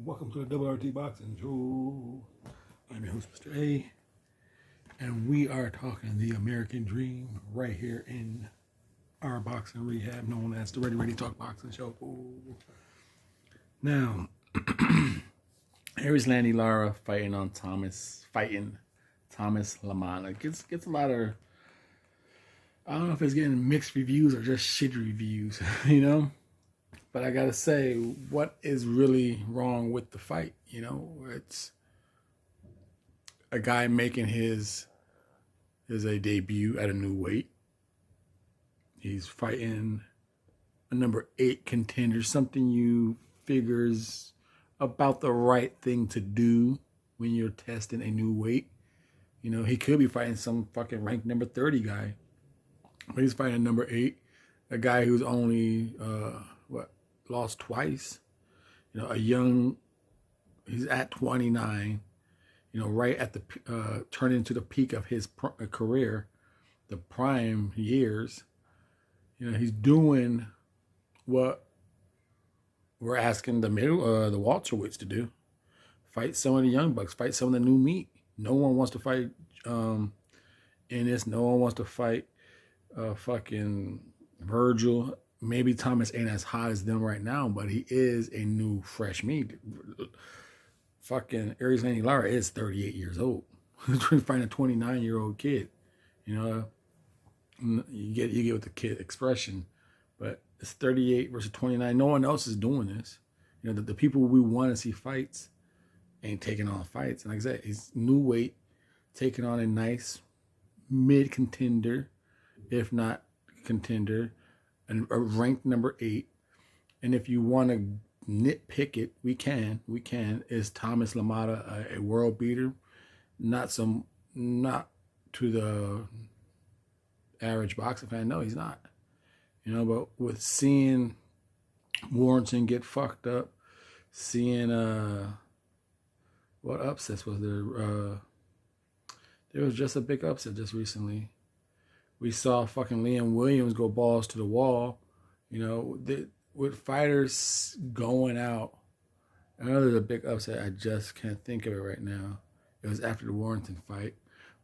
Welcome to the WRT Boxing Show. I'm your host, Mr.A, and we are talking the American Dream right here in our boxing rehab known as the Ready Talk Boxing Show. Now, Erislandy Lara fighting Thomas LaManna gets a lot of, I don't know if it's getting mixed reviews or just shitty reviews, you know? But I gotta say, what is really wrong with the fight? You know, it's a guy making his debut at a new weight. He's fighting a number 8 contender, something you figures about the right thing to do when you're testing a new weight. You know, he could be fighting some fucking ranked number 30 guy, but he's fighting number 8, a guy who's only lost twice. You know, he's at 29, you know, right at the turning to the peak of his career, the prime years. You know, he's doing what we're asking the welterweights to do: fight some of the young bucks, fight some of the new meat. No one wants to fight Ennis. No one wants to fight fucking Virgil. Maybe Thomas ain't as hot as them right now, but he is a new, fresh meat. Fucking Erislandy Lara is 38 years old. He's trying to find a 29-year-old kid. You know, you get with the kid expression, but it's 38 versus 29. No one else is doing this. You know, the people we want to see fights ain't taking on fights. And like I said, he's new weight, taking on a nice mid contender, if not contender, and a ranked number 8. And if you want to nitpick it, we can. Is Thomas LaManna a world beater? Not to the average boxing fan. No, he's not. You know, but with seeing Warrington get fucked up, seeing what upsets was there? There was just a big upset just recently. We saw fucking Liam Williams go balls to the wall. You know, with fighters going out, I know there's a big upset. I just can't think of it right now. It was after the Warrington fight.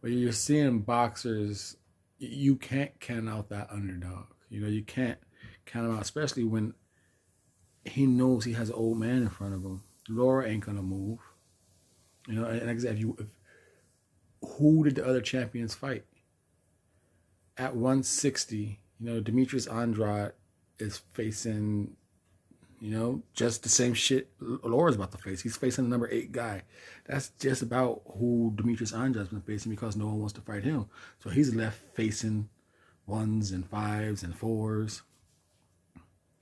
But you're seeing boxers, you can't count out that underdog. You know, you can't count him out, especially when he knows he has an old man in front of him. Lara ain't going to move. You know, and like I said, who did the other champions fight? At 160, you know, Demetrius Andrade is facing, you know, just the same shit Lara's about to face. He's facing the number 8 guy. That's just about who Demetrius Andrade's been facing because no one wants to fight him. So he's left facing 1s and 5s and 4s.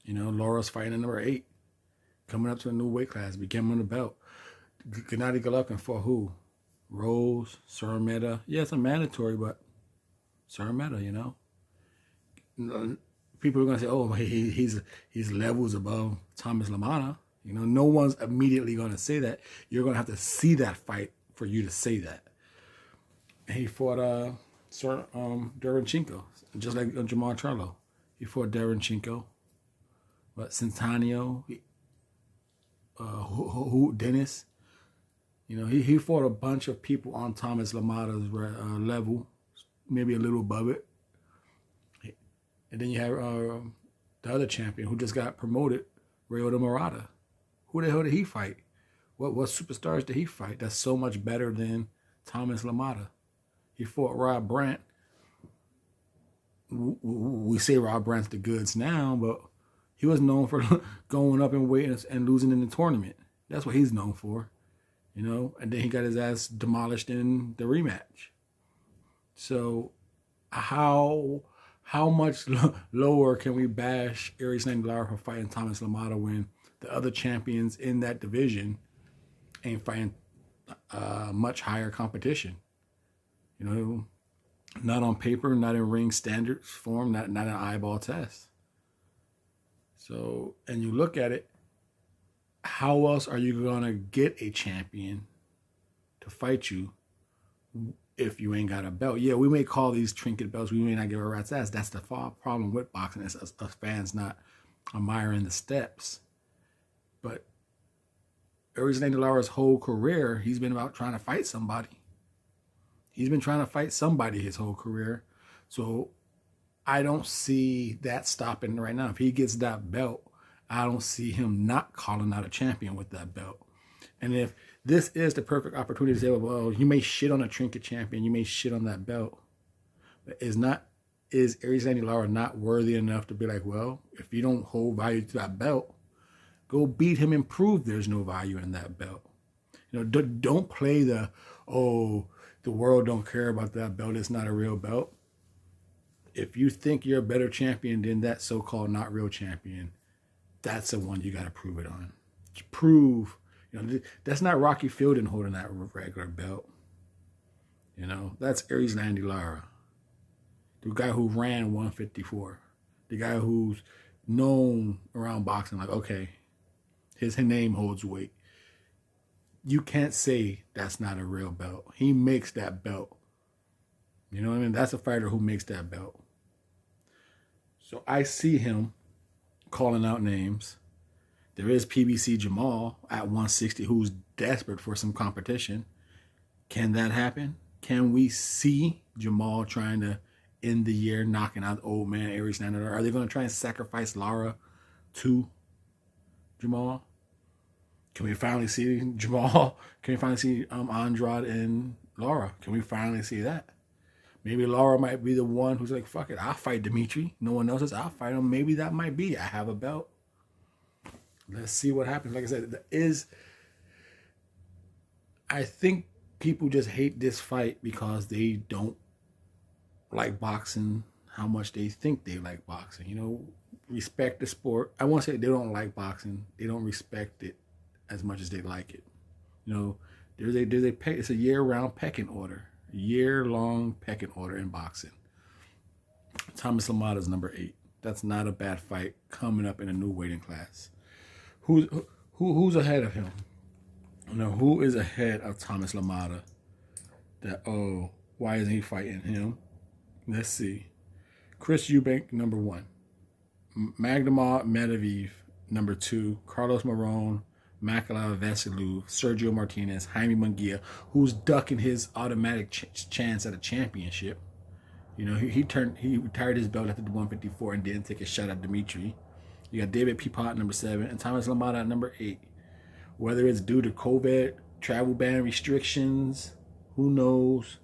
You know, Lara's fighting the number 8, coming up to a new weight class, becoming the belt. Gennady Golovkin for who? Rose, Surmeta. Yeah, it's a mandatory, but Surmeta, you know. People are gonna say, "Oh, he's levels above Thomas LaManna." You know, no one's immediately gonna say that. You're gonna have to see that fight for you to say that. And he fought Derenchenko, just like Jamal Charlo. He fought Derenchenko, but Centaneo, Dennis. You know, he fought a bunch of people on Thomas LaManna's level, maybe a little above it. And then you have the other champion who just got promoted, Ryota Murata. Who the hell did he fight? What superstars did he fight that's so much better than Thomas LaManna? He fought Rob Brandt. We say Rob Brandt's the goods now, but he was known for going up in weight and losing in the tournament. That's what he's known for, you know. And then he got his ass demolished in the rematch. So how much lower can we bash Erislandy Lara for fighting Thomas LaManna when the other champions in that division ain't fighting much higher competition? You know, not on paper, not in ring standards form, not an eyeball test. So, and you look at it, how else are you gonna get a champion to fight you if you ain't got a belt? Yeah, we may call these trinket belts, we may not give a rat's ass. That's the problem with boxing, is us fans not admiring the steps. But Erislandy Lara's whole career, he's been about trying to fight somebody. He's been trying to fight somebody his whole career. So I don't see that stopping right now. If he gets that belt, I don't see him not calling out a champion with that belt. And if this is the perfect opportunity to say, well, you may shit on a trinket champion, you may shit on that belt, but is Erislandy Lara not worthy enough to be like, well, if you don't hold value to that belt, go beat him and prove there's no value in that belt. You know, don't play the world don't care about that belt. It's not a real belt. If you think you're a better champion than that so-called not real champion, that's the one you got to prove it on. Prove, you know, that's not Rocky Fielding holding that regular belt. You know, that's Erislandy Lara, the guy who ran 154, the guy who's known around boxing, like, okay, his name holds weight. You can't say that's not a real belt. He makes that belt. You know what I mean? That's a fighter who makes that belt. So I see him calling out names. There is PBC Jamal at 160 who's desperate for some competition. Can that happen? Can we see Jamal trying to end the year knocking out the old man Erislandy Lara? Are they going to try and sacrifice Lara to Jamal? Can we finally see Jamal? Can we finally see Andrade and Lara? Can we finally see that? Maybe Lara might be the one who's like, fuck it, I'll fight Dimitri. No one else is, I'll fight him. Maybe that might be. I have a belt. Let's see what happens. Like I said, I think people just hate this fight because they don't like boxing how much they think they like boxing. You know, respect the sport. I won't say they don't like boxing. They don't respect it as much as they like it. You know, it's a year-round pecking order. Year-long pecking order in boxing. Thomas LaManna is number 8. That's not a bad fight coming up in a new weighting class. Who's ahead of him? You know, who is ahead of Thomas LaManna? Why isn't he fighting him? Let's see. Chris Eubank, number 1. Magdamar Medvedev, number 2. Carlos Marron, Makala Vasilou, Sergio Martinez, Jaime Munguia, who's ducking his automatic chance at a championship. You know, he retired his belt after the 154 and didn't take a shot at Dimitri. You got David Peapot, number 7, and Thomas LaManna at number 8. Whether it's due to COVID, travel ban restrictions, who knows?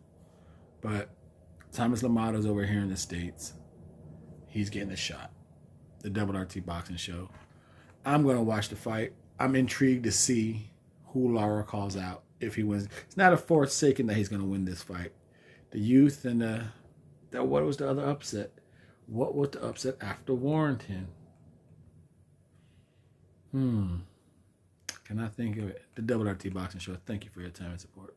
But Thomas LaManna's over here in the States. He's getting a shot. The WRT Boxing Show. I'm going to watch the fight. I'm intrigued to see who Lara calls out if he wins. It's not a forsaken that he's going to win this fight. The youth and what was the other upset? What was the upset after Warrington? Can I think of it? The WRT Boxing Show. Thank you for your time and support.